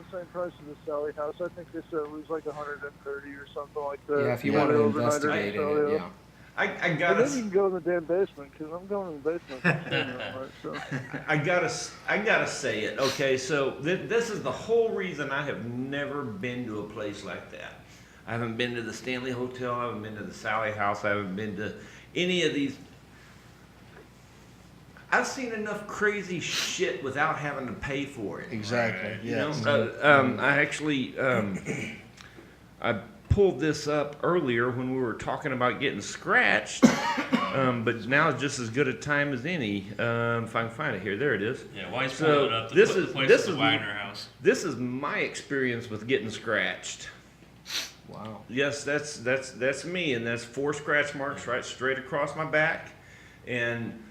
same price as the Sally House. I think they said it was like 130 or something like that. Yeah, if you Yeah. want to Overnighter, investigate so, it, yeah. I And gotta, then you can go in the damn basement, because I'm going in the basement. I'm staying there all night, so. I gotta say it. Okay, so this is the whole reason I have never been to a place like that. I haven't been to the Stanley Hotel. I haven't been to the Sally House. I haven't been to any of these. I've seen enough crazy shit without having to pay for it. Exactly. Right. You know, Yes. I actually I pulled this up earlier when we were talking about getting scratched, but now is just as good a time as any. If I can find it here, there it is. Yeah, while he's So, pulling it up, this the is- place this is the is- Wagner house. This is my experience with getting scratched. Wow. Yes, that's me, and that's 4 scratch marks right straight across my back, and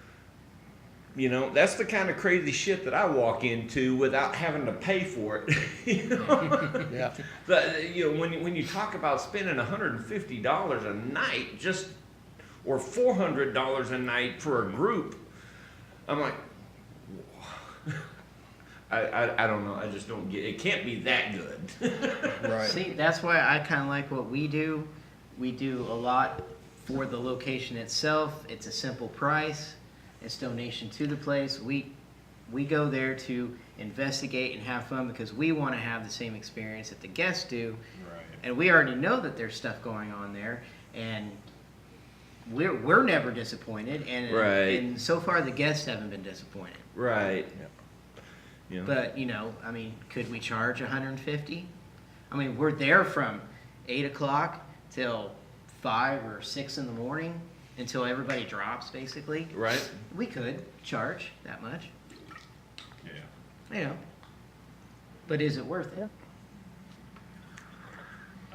you know that's the kind of crazy shit that I walk into without having to pay for it. You know? Yeah. But, you know, when you talk about spending $150 a night just, or $400 a night for a group, I'm like, I don't know. I just don't get it. Can't be that good. Right. See, that's why I kind of like what we do. We do a lot for the location itself. It's a simple price. It's donation to the place. We go there to investigate and have fun because we want to have the same experience that the guests do. Right. And we already know that there's stuff going on there, and we're never disappointed. And Right. and so far the guests haven't been disappointed. Right. You know? But I mean, could we charge 150? I mean, we're there from 8 o'clock till 5 or 6 in the morning until everybody drops, basically. Right. We could charge that much, Yeah. But is it worth it?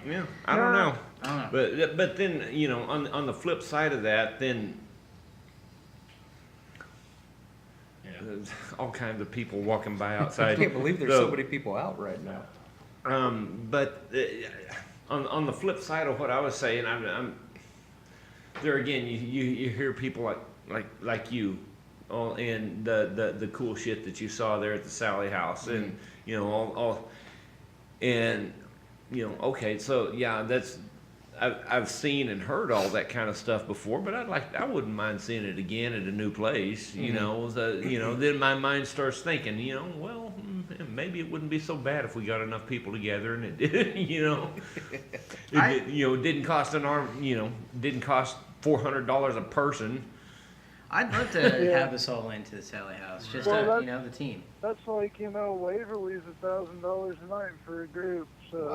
Yeah. I don't know. I don't know. But then, you know, on the flip side of that, then Yeah. there's all kinds of people walking by I outside. can't believe there's so many people out right now. But on the flip side of what I was saying, I'm there again. You hear people like you, and the cool shit that you saw there at the Sally House, and you know all and you know okay, so yeah, that's I've seen and heard all that kind of stuff before, but I wouldn't mind seeing it again at a new place. You know, then my mind starts thinking, you know, well, maybe it wouldn't be so bad if we got enough people together and it did, you know, didn't cost an arm, didn't cost $400 a person. I'd love to have us all into the Sally House, just Well, the team. That's like, Waverly's $1,000 a night for a group. So,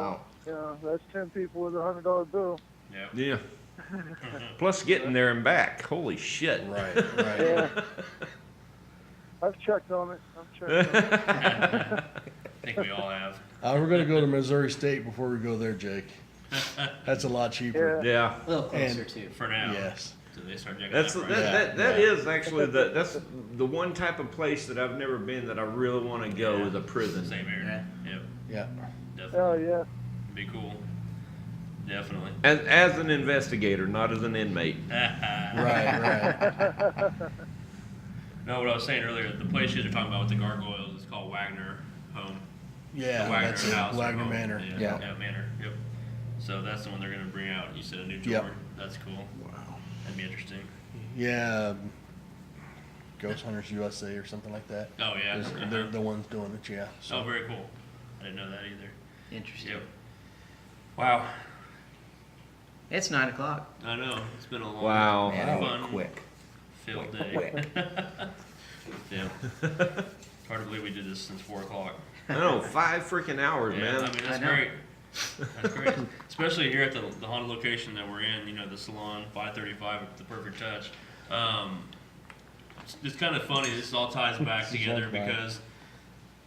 Wow. that's 10 people with a $100 bill. Yep. Yeah. Plus getting there and back. Holy shit. Right. Right. Yeah. I've checked on it. I think we all have. We're going to go to Missouri State before we go there, Jake. That's a lot cheaper. Yeah. A little closer And- too. For now. Yes. So they start checking That's that that, price. that is actually that's the one type of place that I've never been that I really want to go is a prison. Same area. Yep. Yeah. Definitely. Oh, yeah. Be cool. Definitely. As an investigator, not as an inmate. Right. No, what I was saying earlier, the place you guys are talking about with the gargoyles is called Wagner Home. Yeah. The Wagner That's it. House. or Wagner Home. Manor. Yeah. Yeah. Manor. Yep. So that's the one they're going to bring out. You said a new tour. Yep. That's cool. Wow. That'd be interesting. Yeah. Ghost Hunters USA or something like that. Oh, yeah. They're the ones doing it, yeah. So. Oh, very cool. I didn't know that either. Interesting. Yep. Wow. It's 9 o'clock. I know. It's been a long, Wow. Man, that fun, went quick. filled day. Quick. Yeah. Hard to believe we did this since 4 o'clock. I know, 5 freaking hours, Yeah, man. I mean, that's I know. great. That's great. Especially here at the haunted location that we're in, the Salon 535, the perfect touch. It's kind of funny. This all ties back together Sounds bad. because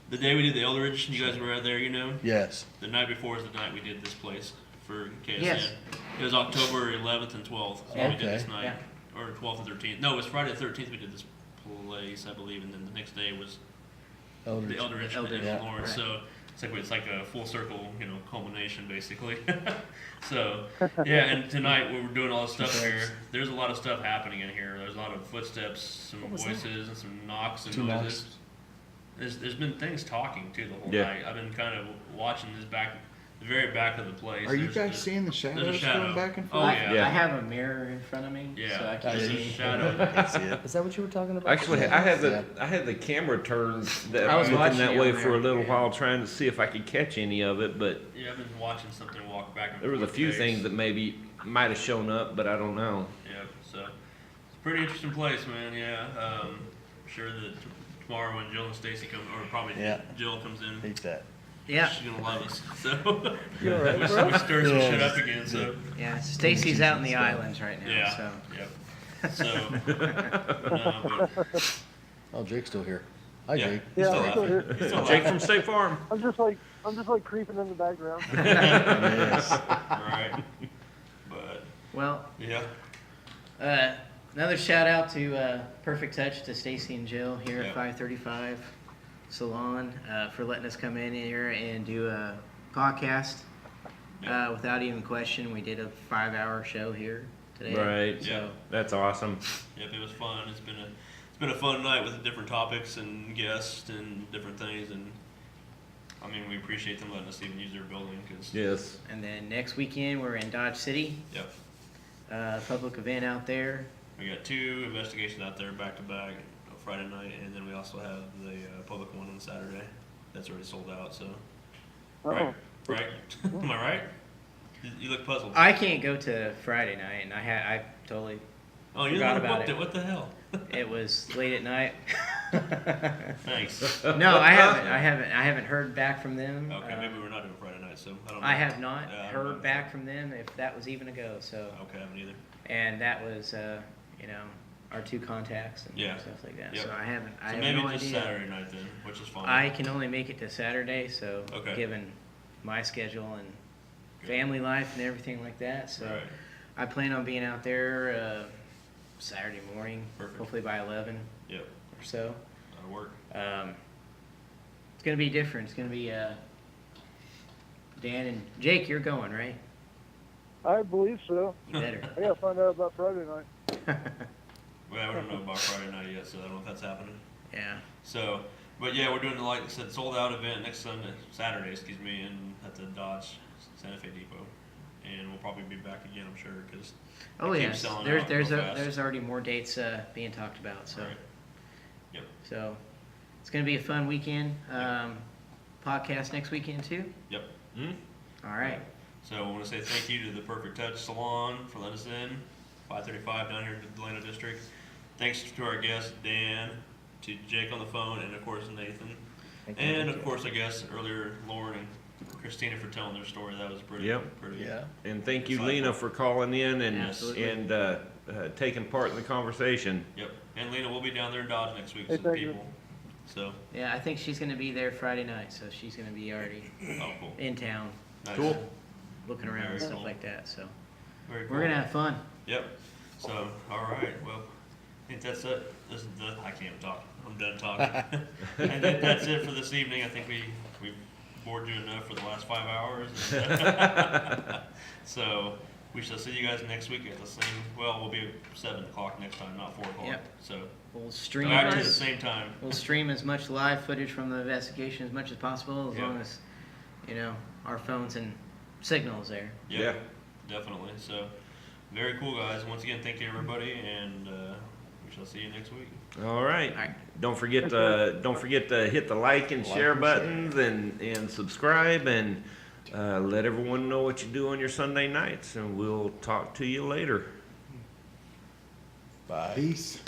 The day we did the Eldridge, you guys were out there, you know? Yes. The night before is the night we did this place for KSN. Yes. It was October 11th and 12th. So we did this Okay. night. Or 12th and 13th. No, it was Friday the 13th we did this place, I believe, and then the next day was Eldridge. the Eldridge Eldridge, in yeah. Lawrence. Right. So it's like a full circle, you know, culmination basically. So yeah, and tonight we were doing all this stuff here. There's a lot of stuff happening in here. There's a lot of footsteps, some voices, and some knocks and Two noises. knocks. There's been things talking too the whole Yeah. night. I've been kind of watching this the very back of the place. Are you There's- guys seeing the shadows shadow. going back and Oh, forth? yeah. I have a mirror in front of me, Yeah, so I can there's a see. shadow. Can't see it. Is that what you were talking about? Actually, Yeah. I had the camera turned that I was looking watching that you way on for a there, little yeah. while, trying to see if I could catch any of it. But Yeah, I've been watching something walk back and there was a forth few pace. things that maybe might have shown up, but I don't know. Yep. So it's a pretty interesting place, man. Yeah. I'm sure that tomorrow when Jill and Stacy come, or probably Yeah. Jill comes in, Hate that. Yeah, she's gonna love us. So You all right, we bro? stir some Yeah. shit up again. So yeah. Stacy's out in the islands right now, yeah. so. Yep. So no, but, Oh, Jake's still here. Hi, yeah. Jake. Yeah, Still I'm still laughing. here. He's still Jake laughing. from State Farm. I'm just like creeping in the background. Yes. Right. But Well, yeah. another shout out to Perfect Touch to Stacy and Jill here Yeah. at 535 Salon for letting us come in here and do a podcast. Yeah. Without even question, we did a 5-hour show here today. Right. So Yeah. That's awesome. Yep, it was fun. It's been a fun night with different topics and guests and different things, and I mean we appreciate them letting us even use their building because Yes. and then next weekend we're in Dodge City, yep, public event out there. we got 2 investigations out there back to back Friday night, and then we also have the public one on Saturday. That's already sold out. So Oh, right, am I right? You look puzzled. I can't go to Friday night, and I totally Oh, you forgot never about booked it. it. What the hell? it was late at night. Thanks. No, I haven't heard back from them. Okay, maybe we're not doing Friday night, so I don't know. I have not Yeah, I don't know. heard back from them if that was even a go. So, Okay, I haven't either. and that was, our 2 contacts and Yeah. stuff like that. Yep. So I So have maybe no just idea. Saturday night then, which is fine. I can only make it to Saturday, so Okay. given my schedule and Good. family life and everything like that, so Right. I plan on being out there Saturday morning, Perfect. hopefully by 11 Yep, or so. that'll work. It's gonna be different. It's gonna be Dan and Jake. You're going, right? I believe so. You better. I gotta find out about Friday night. Well, I don't know about Friday night yet, so I don't know if that's happening. Yeah. So, but yeah, we're doing the, like I said, sold out event next Saturday, excuse me, at the Dodge Santa Fe Depot, and we'll probably be back again, I'm sure, because Oh It keeps yes. selling There's out there's real a, fast. there's already more dates being talked about. So Right. Yep. so it's gonna be a fun weekend. Podcast next weekend too. Yep. All right. So I want to say thank you to the Perfect Touch Salon for letting us in, 535 down here in the Atlanta District. Thanks to our guest Dan, to Jake on the phone, and of course Nathan, and of course I guess earlier Lauren and Christina for telling their story. That was pretty. Yep. Pretty. Yeah. And thank you, Insightful. Lena, for calling in Absolutely. and taking part in the conversation. Yep. And Lena will be down there in Dodge next week Hey, with some thank you. people. So, Yeah, I think she's gonna be there Friday night, so she's gonna be already oh cool. in town, Nice. Cool. looking around Very and stuff cool. like that. So Very cool. we're gonna have fun. Yep. So, all right. Well, I think that's it. This is the. I can't talk. I'm done talking. And that's it for this evening. I think we've bored you enough for the last 5 hours. So we shall see you guys next week at the same. Well, we'll be at 7 o'clock next time, not 4 o'clock. Yep. So We'll stream back to the as, same time. we'll stream as much live footage from the investigation as much as possible, as Yeah. long as our phones and signals there. Yep, definitely. So very cool, guys. Once again, thank you everybody, and we shall see you next week. All right. All right. Don't forget to hit the like and share buttons and subscribe and let everyone know what you do on your Sunday nights. And we'll talk to you later. Bye. Peace.